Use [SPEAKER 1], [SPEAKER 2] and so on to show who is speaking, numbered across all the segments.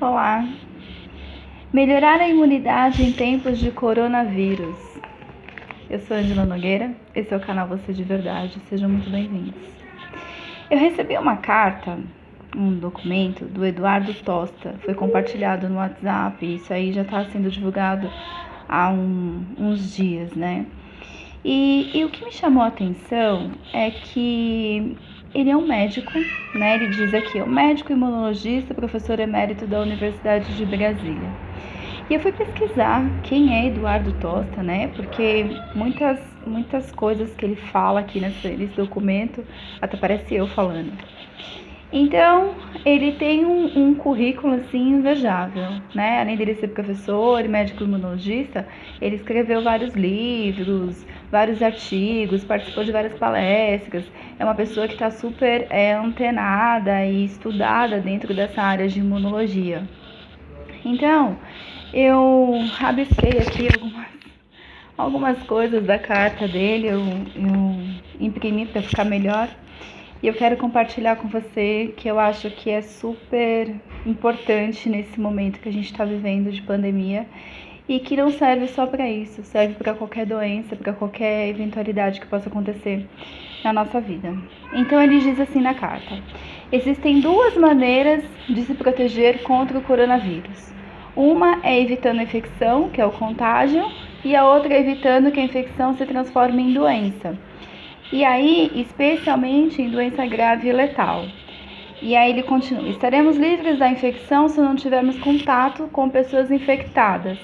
[SPEAKER 1] Olá! Melhorar a imunidade em tempos de coronavírus. Eu sou Angela Nogueira, esse é o canal Você de Verdade, sejam muito bem-vindos. Eu recebi uma carta, um documento do Eduardo Tosta, foi compartilhado no WhatsApp, isso aí já está sendo divulgado há uns dias, né? E o que me chamou a atenção é que ele é um médico, né? Ele diz aqui, é um médico imunologista, professor emérito da Universidade de Brasília. E eu fui pesquisar quem é Eduardo Tosta, né? Porque muitas coisas que ele fala aqui nesse documento, até parece eu falando. Então, ele tem um currículo, assim, invejável, né? Além dele ser professor e médico imunologista, ele escreveu vários livros, vários artigos, participou de várias palestras. É uma pessoa que está super antenada e estudada dentro dessa área de imunologia. Então, eu rabisquei aqui algumas coisas da carta dele, eu imprimi para ficar melhor. E eu quero compartilhar com você que eu acho que é super importante nesse momento que a gente está vivendo de pandemia e que não serve só para isso, serve para qualquer doença, para qualquer eventualidade que possa acontecer na nossa vida. Então ele diz assim na carta: existem duas maneiras de se proteger contra o coronavírus. Uma é evitando a infecção, que é o contágio, e a outra é evitando que a infecção se transforme em doença. E aí, especialmente em doença grave e letal. E aí ele continua: estaremos livres da infecção se não tivermos contato com pessoas infectadas,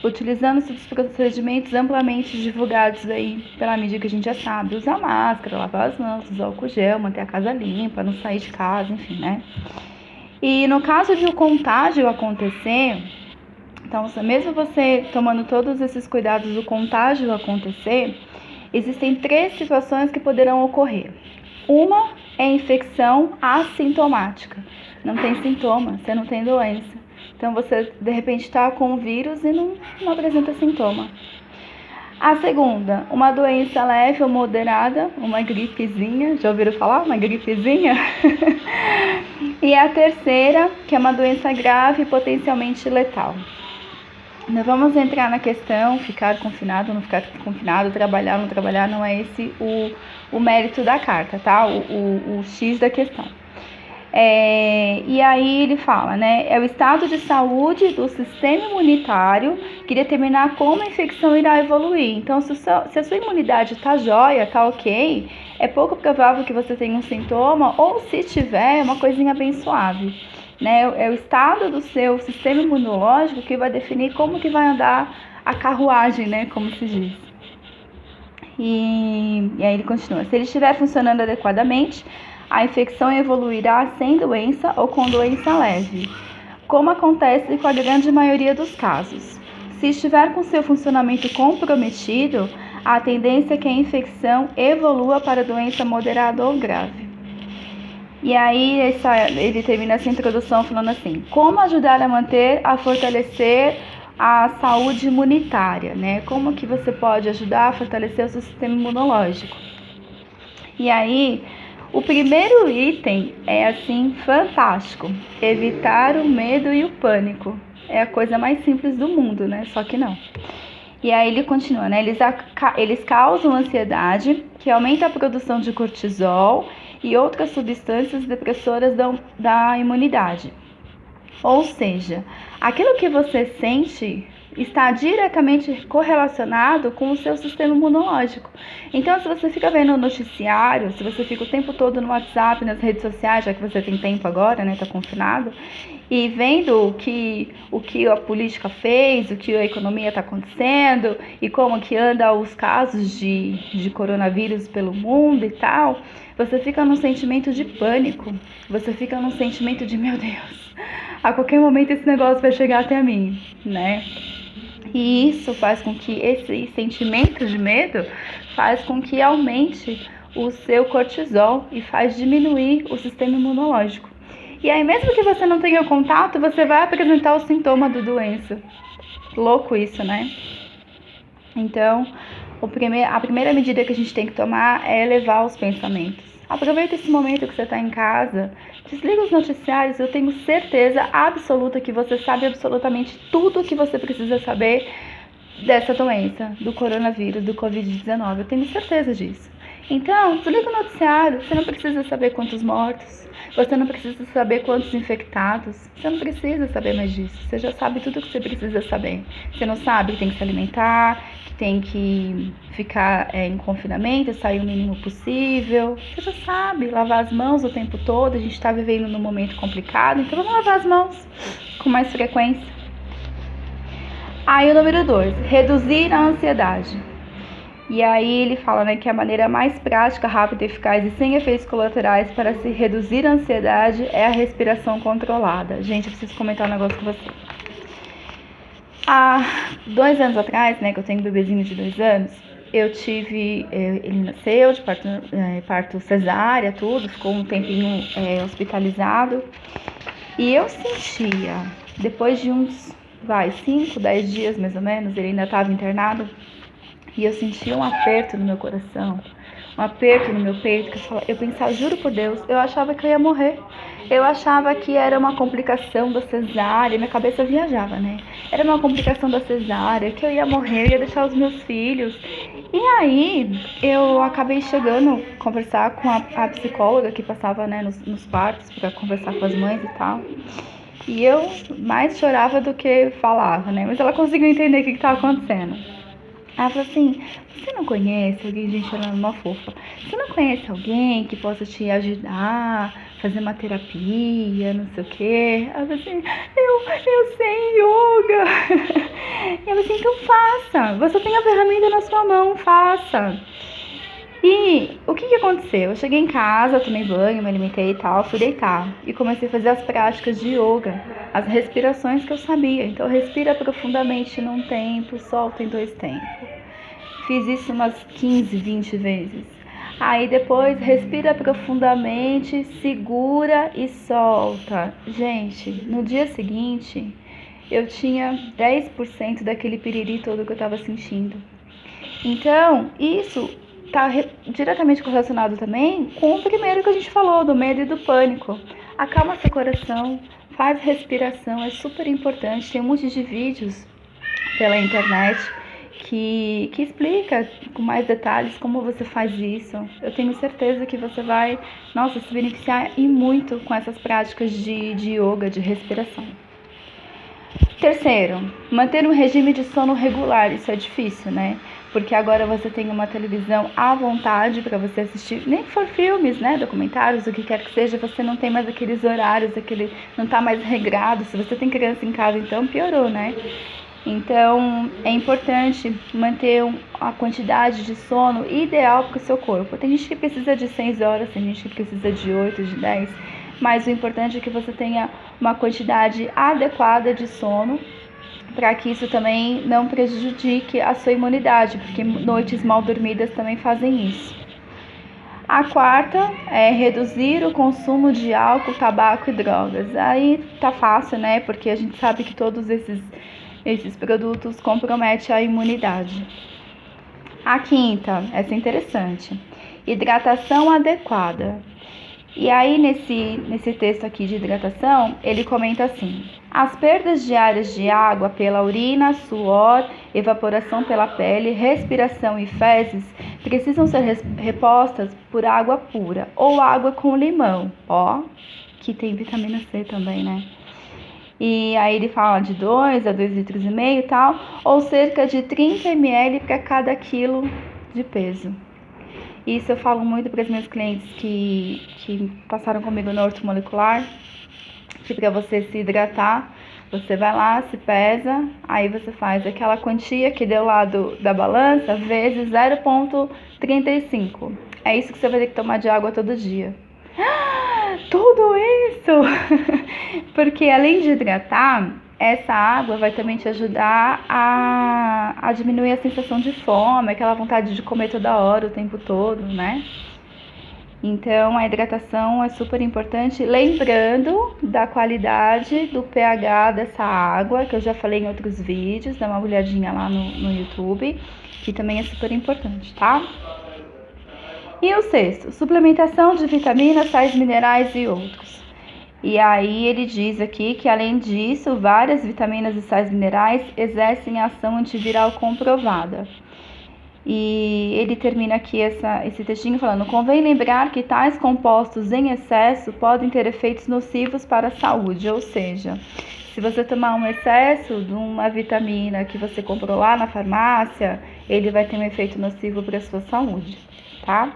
[SPEAKER 1] utilizando-se dos procedimentos amplamente divulgados aí pela mídia que a gente já sabe: usar máscara, lavar as mãos, usar álcool gel, manter a casa limpa, não sair de casa, enfim, né? E no caso de o contágio acontecer, então mesmo você tomando todos esses cuidados do contágio acontecer, existem três situações que poderão ocorrer. Uma é a infecção assintomática. Não tem sintoma, você não tem doença. Então você de repente está com o vírus e não apresenta sintoma. A segunda, uma doença leve ou moderada, uma gripezinha. Já ouviram falar? Uma gripezinha? E a terceira, que é uma doença grave e potencialmente letal. Nós vamos entrar na questão, ficar confinado, não ficar confinado, trabalhar, não trabalhar, não é esse o mérito da carta, tá? O X da questão. E aí ele fala, né? É o estado de saúde do sistema imunitário que determinar como a infecção irá evoluir. Então, se a sua imunidade tá jóia, tá ok, é pouco provável que você tenha um sintoma, ou se tiver, é uma coisinha bem suave. Né? É o estado do seu sistema imunológico que vai definir como que vai andar a carruagem, né? Como se diz. E aí ele continua: se ele estiver funcionando adequadamente, a infecção evoluirá sem doença ou com doença leve, como acontece com a grande maioria dos casos. Se estiver com seu funcionamento comprometido, a tendência é que a infecção evolua para doença moderada ou grave. E aí ele termina essa introdução falando assim: como ajudar a fortalecer a saúde imunitária, né? Como que você pode ajudar a fortalecer o seu sistema imunológico? E aí, o primeiro item é assim, fantástico: evitar o medo e o pânico. É a coisa mais simples do mundo, né? Só que não. E aí ele continua, né? Eles causam ansiedade, que aumenta a produção de cortisol e outras substâncias depressoras da imunidade. Ou seja, aquilo que você sente está diretamente correlacionado com o seu sistema imunológico. Então, se você fica vendo o noticiário, se você fica o tempo todo no WhatsApp, nas redes sociais, já que você tem tempo agora, né, tá confinado, e vendo o que a política fez, o que a economia está acontecendo e como que anda os casos de coronavírus pelo mundo e tal, você fica num sentimento de pânico, você fica num sentimento de, meu Deus, a qualquer momento esse negócio vai chegar até mim, né? E isso faz com que esse sentimento de medo faz com que aumente o seu cortisol e faz diminuir o sistema imunológico. E aí, mesmo que você não tenha contato, você vai apresentar o sintoma da doença. Louco isso, né? Então, a primeira medida que a gente tem que tomar é elevar os pensamentos. Aproveita esse momento que você está em casa, desliga os noticiários, eu tenho certeza absoluta que você sabe absolutamente tudo o que você precisa saber dessa doença, do coronavírus, do Covid-19, eu tenho certeza disso. Então, desliga o noticiário, você não precisa saber quantos mortos, você não precisa saber quantos infectados, você não precisa saber mais disso, você já sabe tudo o que você precisa saber. Você não sabe que tem que se alimentar, que tem que ficar em confinamento, sair o mínimo possível, você já sabe, lavar as mãos o tempo todo, a gente está vivendo num momento complicado, então vamos lavar as mãos com mais frequência. Aí o número 2, reduzir a ansiedade. E aí ele fala, né, que a maneira mais prática, rápida, eficaz e sem efeitos colaterais para se reduzir a ansiedade é a respiração controlada. Gente, eu preciso comentar um negócio com você. Há 2 anos atrás, né, que eu tenho um bebezinho de 2 anos, ele nasceu de parto cesárea, tudo, ficou um tempinho hospitalizado. E eu sentia, depois de uns 5, 10 dias mais ou menos, ele ainda estava internado, e eu sentia um aperto no meu coração, um aperto no meu peito, que eu pensava, juro por Deus, eu achava que eu ia morrer. Eu achava que era uma complicação da cesárea, minha cabeça viajava, né? Era uma complicação da cesárea, que eu ia morrer, eu ia deixar os meus filhos. E aí, eu acabei chegando a conversar com a psicóloga que passava, né, nos partos, para conversar com as mães e tal. E eu mais chorava do que falava, né? Mas ela conseguiu entender o que estava acontecendo. Ela falou assim, você não conhece alguém, gente, ela é uma fofa, você não conhece alguém que possa te ajudar, fazer uma terapia, não sei o quê? Ela falou assim, eu sei yoga. E ela falou assim, então faça, você tem a ferramenta na sua mão, faça. E o que aconteceu? Eu cheguei em casa, tomei banho, me alimentei e tal, fui deitar e comecei a fazer as práticas de yoga, as respirações que eu sabia. Então respira profundamente num tempo, solta em 2 tempos. Fiz isso umas 15, 20 vezes. Aí depois respira profundamente, segura e solta. Gente, no dia seguinte eu tinha 10% daquele piriri todo que eu tava sentindo. Então, isso está diretamente correlacionado também com o primeiro que a gente falou, do medo e do pânico. Acalma seu coração, faz respiração, é super importante. Tem um monte de vídeos pela internet que explica com mais detalhes como você faz isso. Eu tenho certeza que você vai, se beneficiar e muito com essas práticas de yoga, de respiração. Terceiro, manter um regime de sono regular. Isso é difícil, né? Porque agora você tem uma televisão à vontade para você assistir, nem que for filmes, né, documentários, o que quer que seja, você não tem mais aqueles horários, não tá mais regrado. Se você tem criança em casa, então piorou, né? Então, é importante manter a quantidade de sono ideal para o seu corpo. Tem gente que precisa de 6 horas, tem gente que precisa de 8, de 10, mas o importante é que você tenha uma quantidade adequada de sono, para que isso também não prejudique a sua imunidade, porque noites mal dormidas também fazem isso. A quarta é reduzir o consumo de álcool, tabaco e drogas. Aí tá fácil, né? Porque a gente sabe que todos esses produtos comprometem a imunidade. A quinta, essa é interessante, hidratação adequada. E aí, nesse texto aqui de hidratação, ele comenta assim: as perdas diárias de água pela urina, suor, evaporação pela pele, respiração e fezes precisam ser repostas por água pura ou água com limão, que tem vitamina C também, né? E aí ele fala de 2 a 2,5 litros e tal, ou cerca de 30 ml para cada quilo de peso. Isso eu falo muito para os meus clientes que passaram comigo no ortomolecular, que para você se hidratar, você vai lá, se pesa, aí você faz aquela quantia que deu lá da balança, vezes 0,35. É isso que você vai ter que tomar de água todo dia. Tudo isso! Porque além de hidratar, essa água vai também te ajudar a diminuir a sensação de fome, aquela vontade de comer toda hora, o tempo todo, né? Então, a hidratação é super importante, lembrando da qualidade do pH dessa água, que eu já falei em outros vídeos, dá uma olhadinha lá no YouTube, que também é super importante, tá? E o sexto, suplementação de vitaminas, sais minerais e outros. E aí ele diz aqui que, além disso, várias vitaminas e sais minerais exercem ação antiviral comprovada. E ele termina aqui esse textinho falando: convém lembrar que tais compostos em excesso podem ter efeitos nocivos para a saúde, ou seja, se você tomar um excesso de uma vitamina que você comprou lá na farmácia, ele vai ter um efeito nocivo para a sua saúde, tá?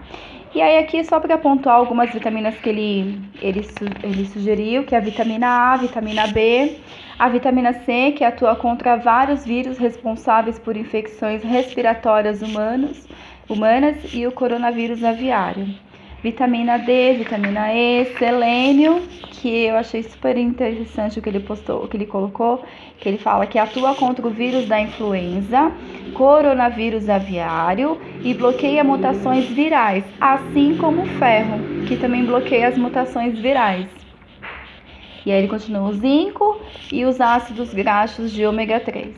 [SPEAKER 1] E aí aqui só para pontuar algumas vitaminas que ele sugeriu, que é a vitamina A, a vitamina B, a vitamina C, que atua contra vários vírus responsáveis por infecções respiratórias humanas, e o coronavírus aviário. Vitamina D, vitamina E, selênio, que eu achei super interessante o que ele postou, o que ele colocou, que ele fala que atua contra o vírus da influenza, coronavírus aviário e bloqueia mutações virais, assim como o ferro, que também bloqueia as mutações virais. E aí ele continua: o zinco e os ácidos graxos de ômega 3.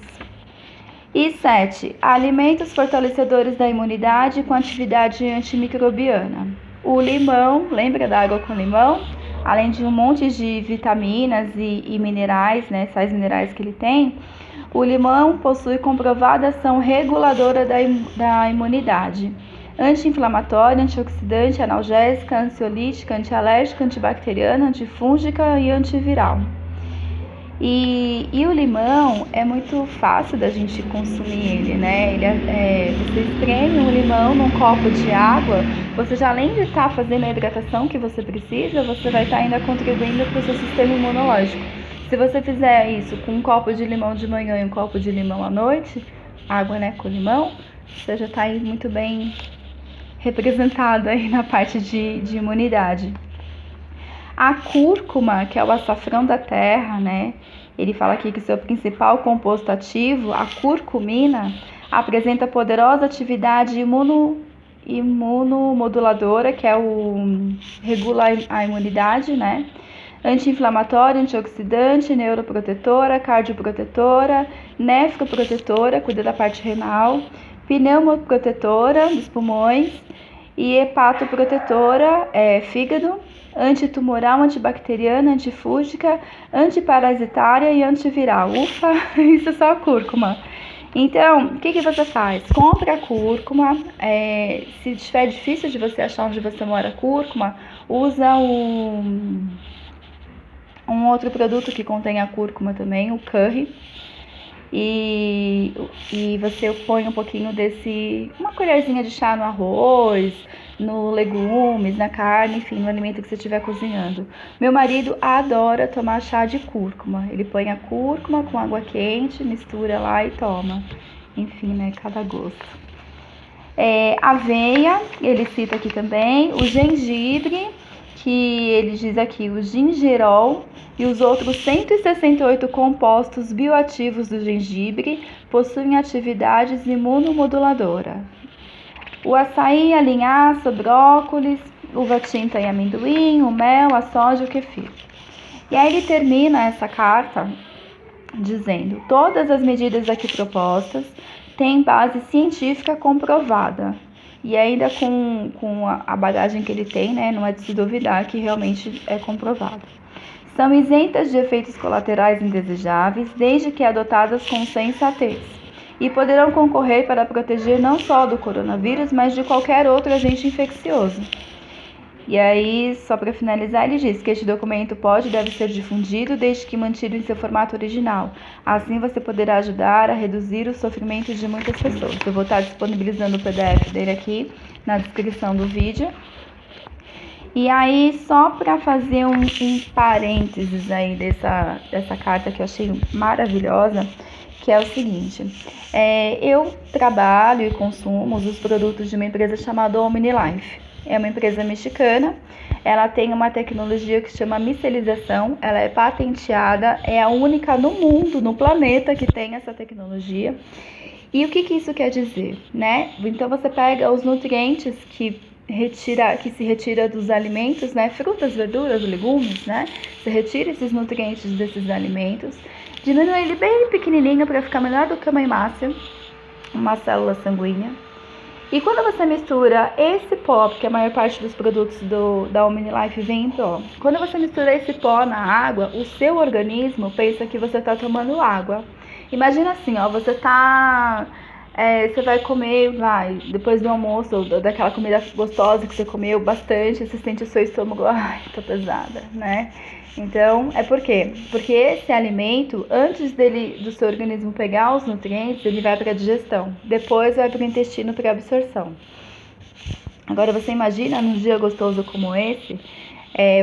[SPEAKER 1] E 7. Alimentos fortalecedores da imunidade com atividade antimicrobiana. O limão, lembra da água com limão? Além de um monte de vitaminas e minerais, né, sais minerais que ele tem, o limão possui comprovada ação reguladora da imunidade. Anti-inflamatória, antioxidante, analgésica, ansiolítica, antialérgica, antibacteriana, antifúngica e antiviral. E o limão é muito fácil da gente consumir ele, né? Você espreme um limão num copo de água, você já, além de estar fazendo a hidratação que você precisa, você vai estar ainda contribuindo para o seu sistema imunológico. Se você fizer isso com um copo de limão de manhã e um copo de limão à noite, água, né, com limão, você já está aí muito bem representado aí na parte de imunidade. A cúrcuma, que é o açafrão da terra, né? Ele fala aqui que seu principal composto ativo, a curcumina, apresenta poderosa atividade imunomoduladora, que é regula a imunidade, né? Anti-inflamatória, antioxidante, neuroprotetora, cardioprotetora, nefroprotetora, cuida da parte renal, pneumoprotetora dos pulmões e hepatoprotetora, fígado, antitumoral, antibacteriana, antifúngica, antiparasitária e antiviral. Ufa, isso é só a cúrcuma. Então, o que você faz? Compra a cúrcuma, se estiver difícil de você achar onde você mora cúrcuma, usa um outro produto que contém a cúrcuma também, o curry. E você põe um pouquinho uma colherzinha de chá no arroz, no legumes, na carne, enfim, no alimento que você estiver cozinhando. Meu marido adora tomar chá de cúrcuma. Ele põe a cúrcuma com água quente, mistura lá e toma. Enfim, né, cada gosto. Aveia, ele cita aqui também, o gengibre, que ele diz aqui o gingerol e os outros 168 compostos bioativos do gengibre possuem atividades imunomoduladoras. O açaí, a linhaça, brócolis, uva tinta e amendoim, o mel, a soja e o kefir. E aí ele termina essa carta dizendo: todas as medidas aqui propostas têm base científica comprovada. E ainda com a bagagem que ele tem, né, não é de se duvidar que realmente é comprovado. São isentas de efeitos colaterais indesejáveis, desde que adotadas com sensatez, e poderão concorrer para proteger não só do coronavírus, mas de qualquer outro agente infeccioso. E aí, só para finalizar, ele diz que este documento pode e deve ser difundido desde que mantido em seu formato original. Assim você poderá ajudar a reduzir os sofrimentos de muitas pessoas. Eu vou estar disponibilizando o PDF dele aqui na descrição do vídeo. E aí, só para fazer um parênteses aí dessa carta que eu achei maravilhosa, que é o seguinte: eu trabalho e consumo os produtos de uma empresa chamada OmniLife. É uma empresa mexicana, ela tem uma tecnologia que se chama micelização, ela é patenteada, é a única no mundo, no planeta, que tem essa tecnologia. E o que isso quer dizer, né? Então você pega os nutrientes que se retira dos alimentos, né? Frutas, verduras, legumes, né? Você retira esses nutrientes desses alimentos, diminui ele bem pequenininho para ficar menor do que uma hemácia, uma célula sanguínea. E quando você mistura esse pó, porque a maior parte dos produtos da OmniLife vem em pó, quando você mistura esse pó na água, o seu organismo pensa que você está tomando água. Imagina assim, ó, você vai comer, depois do almoço, ou daquela comida gostosa que você comeu bastante, você sente o seu estômago, ai, tô pesada, né? Então, é por quê? Porque esse alimento, antes do seu organismo pegar os nutrientes, ele vai para a digestão. Depois vai para o intestino para absorção. Agora, você imagina num dia gostoso como esse,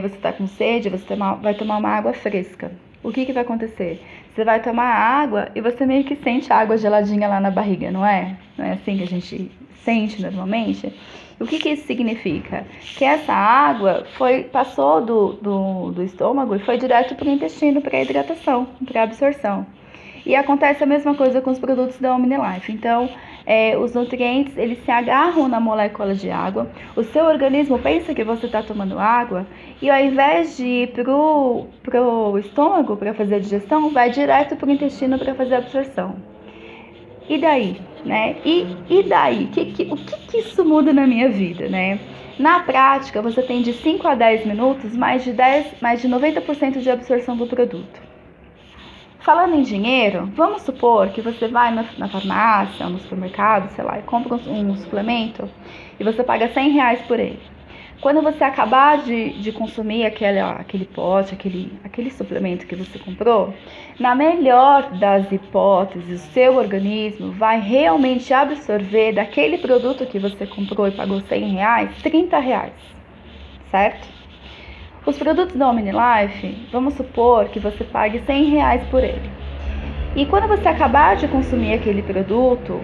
[SPEAKER 1] você está com sede, você vai tomar uma água fresca. O que vai acontecer? Você vai tomar água e você meio que sente a água geladinha lá na barriga, não é? Não é assim que a gente sente normalmente? O que isso significa? Que essa água passou do estômago e foi direto para o intestino, para a hidratação, para a absorção. E acontece a mesma coisa com os produtos da OmniLife. Então, os nutrientes, eles se agarram na molécula de água, o seu organismo pensa que você está tomando água e ao invés de ir pro estômago para fazer a digestão, vai direto para o intestino para fazer a absorção. E daí, né? E daí? O que isso muda na minha vida, né? Na prática, você tem de 5 a 10 minutos mais de 90% de absorção do produto. Falando em dinheiro, vamos supor que você vai na farmácia, no supermercado, sei lá, e compra um suplemento e você paga R$100 por ele. Quando você acabar de consumir aquele pote, aquele suplemento que você comprou, na melhor das hipóteses, o seu organismo vai realmente absorver daquele produto que você comprou e pagou R$100, R$30, certo? Os produtos da OmniLife, vamos supor que você pague R$100 por ele. E quando você acabar de consumir aquele produto,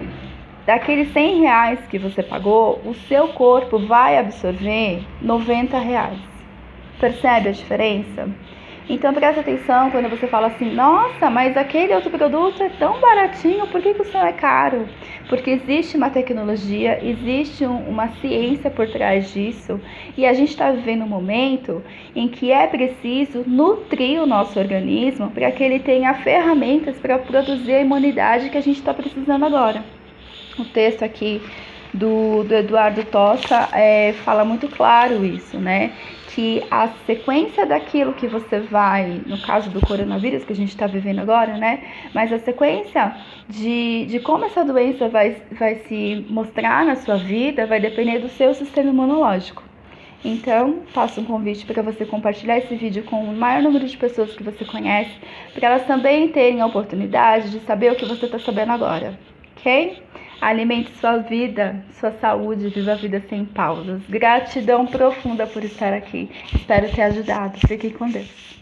[SPEAKER 1] daqueles R$100 que você pagou, o seu corpo vai absorver R$90. Percebe a diferença? Então presta atenção quando você fala assim, nossa, mas aquele outro produto é tão baratinho, por que o seu é caro? Porque existe uma tecnologia, existe uma ciência por trás disso e a gente está vivendo um momento em que é preciso nutrir o nosso organismo para que ele tenha ferramentas para produzir a imunidade que a gente está precisando agora. O texto aqui do Eduardo Tosta fala muito claro isso, né? Que a sequência daquilo que você vai, no caso do coronavírus que a gente está vivendo agora, né? Mas a sequência de como essa doença vai se mostrar na sua vida vai depender do seu sistema imunológico. Então, faço um convite para você compartilhar esse vídeo com o maior número de pessoas que você conhece, para elas também terem a oportunidade de saber o que você está sabendo agora, ok? Alimente sua vida, sua saúde, viva a vida sem pausas. Gratidão profunda por estar aqui. Espero ter ajudado. Fique com Deus.